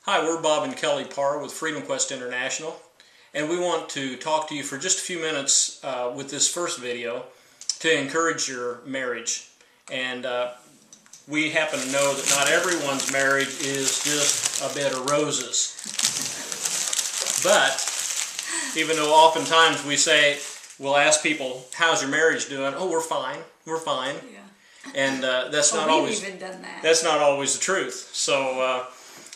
Hi, we're Bob and Kelly Parr with Freedom Quest International, and we want to talk to you for just a few minutes with this first video to encourage your marriage. And we happen to know that not everyone's marriage is just a bed of roses. But even though oftentimes we'll ask people, how's your marriage doing? Oh, we're fine, we're fine. Yeah. And that's not we've always even done that. That's not always the truth.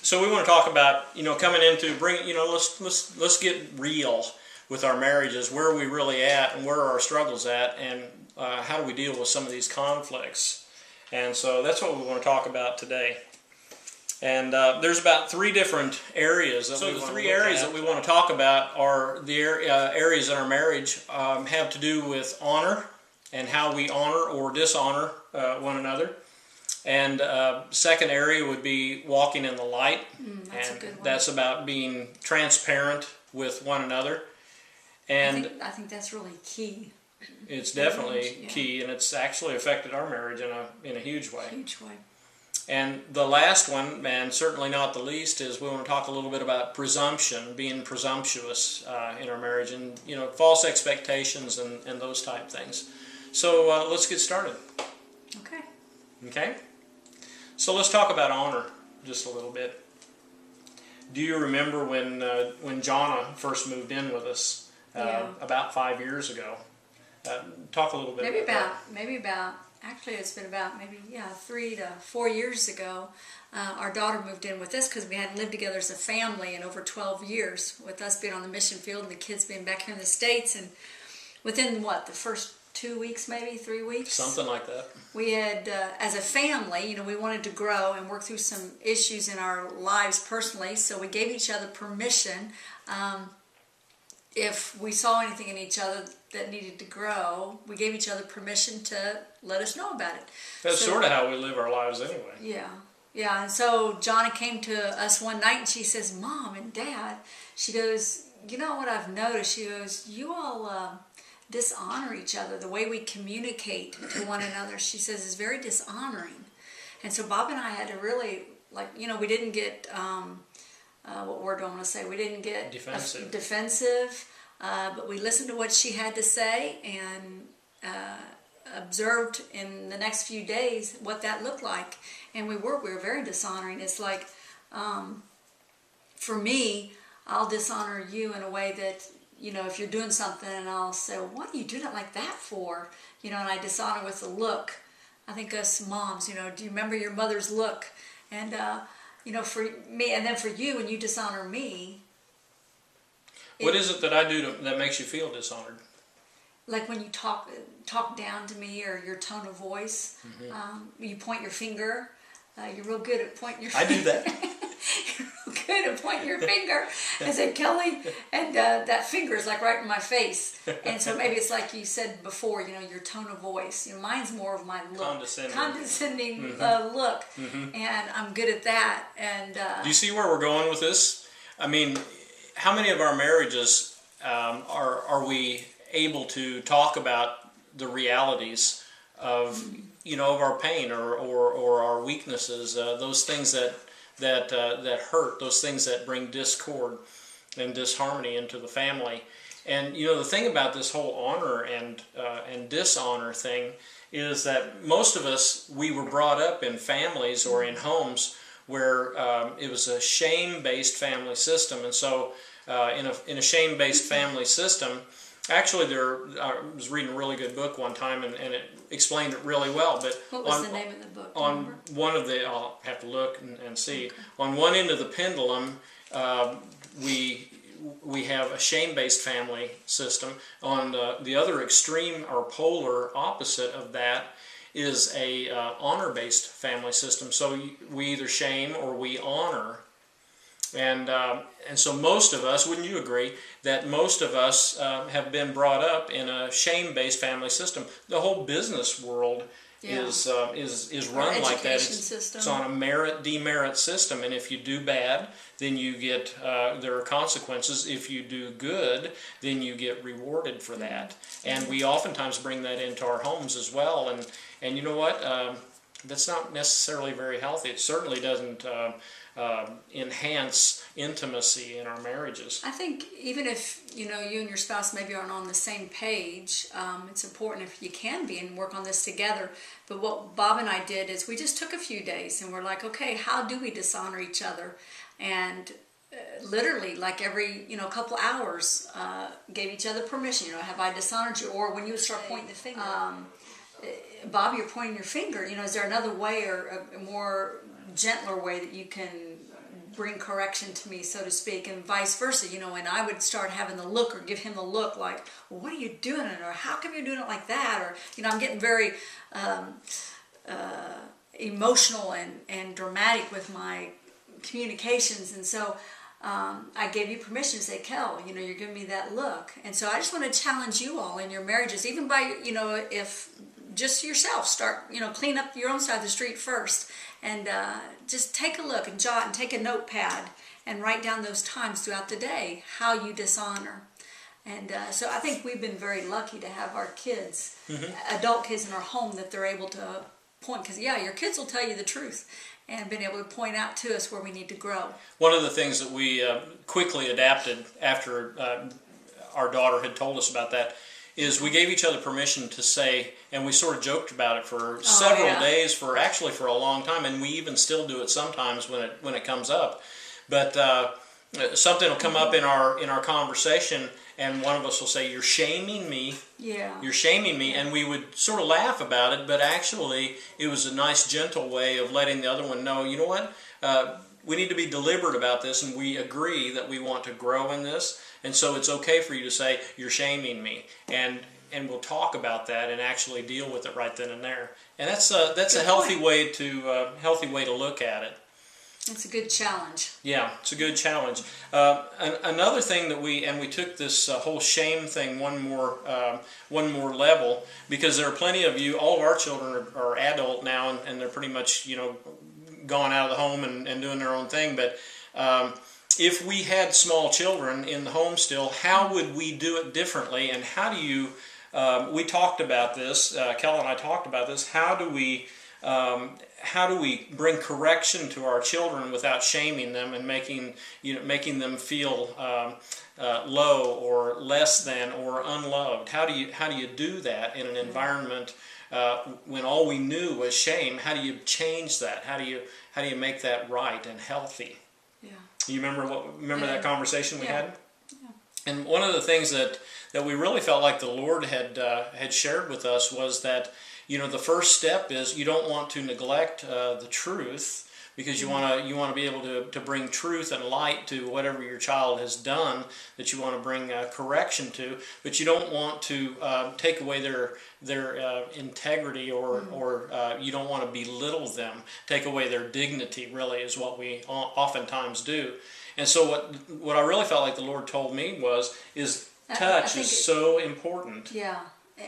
So we want to talk about, coming into let's get real with our marriages. Where are we really at, and where are our struggles at, and how do we deal with some of these conflicts? And so that's what we want to talk about today. And there's about three different areas. So the three areas that we want to talk about are the areas in our marriage have to do with honor and how we honor or dishonor one another. And second area would be walking in the light, that's a good one. That's about being transparent with one another. And I think that's really key. It's definitely key, and it's actually affected our marriage in a huge way. Huge way. And the last one, and certainly not the least, is we want to talk a little bit about presumption, being presumptuous in our marriage, and false expectations and those type things. So let's get started. Okay. Okay. So let's talk about honor just a little bit. Do you remember when Jonna first moved in with us about 5 years ago? Talk a little bit Actually it's been about 3 to 4 years ago. Our daughter moved in with us because we hadn't lived together as a family in over 12 years, with us being on the mission field and the kids being back here in the States. And within the first 2 weeks, maybe 3 weeks, something like that, we had as a family, we wanted to grow and work through some issues in our lives personally, so we gave each other permission. If we saw anything in each other that needed to grow, we gave each other permission to let us know about it. That's sort of how we live our lives anyway. Yeah, and so Jonna came to us one night and she says, Mom and Dad, she goes, you know what I've noticed? She goes, you all dishonor each other. The way we communicate to one another, she says, is very dishonoring. And so Bob and I had to really, we didn't get, what word do I want to say? We didn't get defensive, but we listened to what she had to say and observed in the next few days what that looked like. And we were very dishonoring. It's like, for me, I'll dishonor you in a way that, if you're doing something and I'll say, well, what are you doing it like that for? And I dishonor with a look. I think us moms, do you remember your mother's look? And, for me, and then for you, when you dishonor me. What is it that I do that makes you feel dishonored? Like when you talk down to me, or your tone of voice, you point your finger. You're real good at pointing your finger. I do that. You're real good at pointing your finger and say, Kelly, and that finger is right in my face. And so maybe it's like you said before, your tone of voice. Mine's more of my look. Condescending look. And I'm good at that. And do you see where we're going with this? I mean, how many of our marriages are we able to talk about the realities of of our pain or our weaknesses, those things that hurt, those things that bring discord and disharmony into the family? And the thing about this whole honor and dishonor thing is that most of us, we were brought up in families or in homes where it was a shame-based family system. And so in a shame-based family system, actually, I was reading a really good book one time, and it explained it really well. But what was the name of the book? On one of the, I'll have to look and see. Okay. On one end of the pendulum, we have a shame-based family system. On the other extreme or polar opposite of that is a honor-based family system. So we either shame or we honor. And so most of us, wouldn't you agree, that most of us have been brought up in a shame-based family system? The whole business world is run like that. It's on a merit-demerit system, and if you do bad, then you get there are consequences. If you do good, then you get rewarded for that. And we oftentimes bring that into our homes as well. And you know what? That's not necessarily very healthy. It certainly doesn't enhance intimacy in our marriages. I think even if you and your spouse maybe aren't on the same page, it's important if you can be and work on this together. But what Bob and I did is we just took a few days and we're like, okay, how do we dishonor each other? And literally, like every couple hours, gave each other permission. Have I dishonored you? Or when you would start pointing the finger, Bob, you're pointing your finger. Is there another way or a more gentler way that you can bring correction to me, so to speak, and vice versa, and I would start having the look or give him the look like, well, what are you doing? Or how come you're doing it like that? Or, I'm getting very emotional and dramatic with my communications. And so I gave you permission to say, Kel, you're giving me that look. And so I just want to challenge you all in your marriages, even by, if just yourself, start, clean up your own side of the street first. And just take a look and jot and take a notepad and write down those times throughout the day how you dishonor. And so I think we've been very lucky to have our kids, adult kids in our home, that they're able to point. Because, your kids will tell you the truth and been able to point out to us where we need to grow. One of the things that we quickly adapted after our daughter had told us about that is we gave each other permission to say, and we sort of joked about it for several days, for a long time, and we even still do it sometimes when it comes up. But something will come up in our conversation, and one of us will say, "You're shaming me." Yeah. You're shaming me, and we would sort of laugh about it, but actually it was a nice, gentle way of letting the other one know, you know what, we need to be deliberate about this, and we agree that we want to grow in this. And so it's okay for you to say, "You're shaming me," and we'll talk about that and actually deal with it right then and there. And that's a healthy way to look at it. It's a good challenge. Yeah, it's a good challenge. Another thing that we took this whole shame thing one more level, because there are plenty of you. All of our children are adult now, and they're pretty much gone out of the home and doing their own thing, but. If we had small children in the home still, how would we do it differently? And how do you, we talked about this, Kel and I talked about this, how do we bring correction to our children without shaming them and making them feel low or less than or unloved? How do you do that in an environment when all we knew was shame? How do you change that? How do you make that right and healthy? Yeah. You remember that conversation we had? Yeah. And one of the things that we really felt like the Lord had shared with us was that the first step is you don't want to neglect the truth, because you want to be able to bring truth and light to whatever your child has done that you want to bring correction to, but you don't want to take away their integrity or you don't want to belittle them, take away their dignity, really, is what we oftentimes do. And so what I really felt like the Lord told me is touch is so important. Yeah.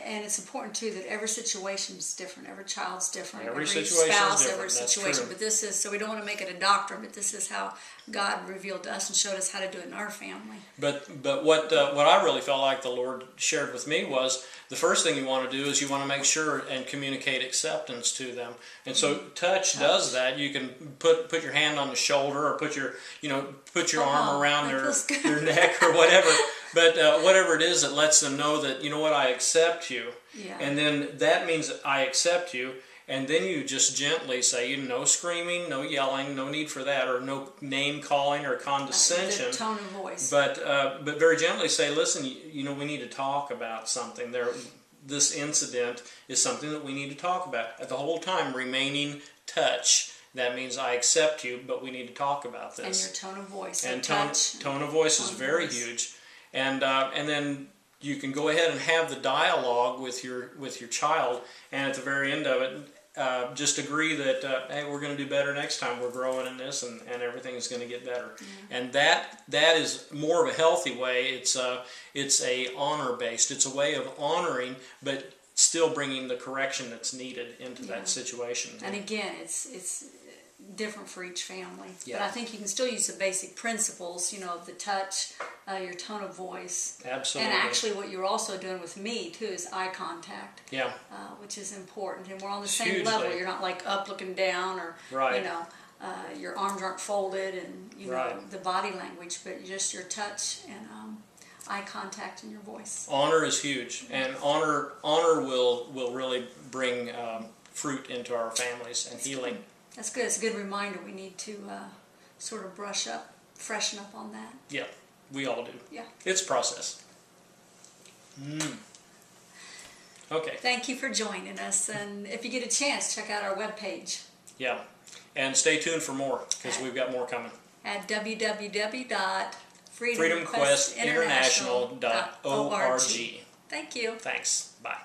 And it's important too that every situation is different. Every child's different. Every situation spouse, is different. Every situation. But this is, so we don't want to make it a doctrine, but this is how God revealed to us and showed us how to do it in our family. But what I really felt like the Lord shared with me was the first thing you want to do is you want to make sure and communicate acceptance to them. And so touch does that. You can put your hand on the shoulder or put your arm around their neck or whatever. But whatever it is that lets them know that, I accept you. Yeah. And then that means that I accept you. And then you just gently say, no screaming, no yelling, no need for that, or no name calling or condescension. The tone of voice. But very gently say, listen, we need to talk about something. This incident is something that we need to talk about. At the whole time remaining touch. That means I accept you, but we need to talk about this. And your tone of voice. And tone of voice is very huge. And then you can go ahead and have the dialogue with your child, and at the very end of it, just agree that hey, we're going to do better next time. We're growing in this, and everything is going to get better. Mm-hmm. And that is more of a healthy way. It's a honor based. It's a way of honoring, but still bringing the correction that's needed into that situation. And again, it's different for each family. Yeah. But I think you can still use the basic principles, of the touch, your tone of voice. Absolutely. And actually what you're also doing with me, too, is eye contact. Yeah. Which is important. And we're on the same level. You're not like up looking down or, your arms aren't folded, and you know Right. the body language, but just your touch and eye contact and your voice. Honor is huge, and honor will really bring fruit into our families and healing. That's good. It's a good reminder. We need to sort of brush up, freshen up on that. Yeah, we all do. Yeah. It's a process. Okay. Thank you for joining us, and if you get a chance, check out our webpage Yeah, and stay tuned for more, because we've got more coming. at www.freedomquestinternational.org. freedomquestinternational.org. Thank you. Thanks. Bye.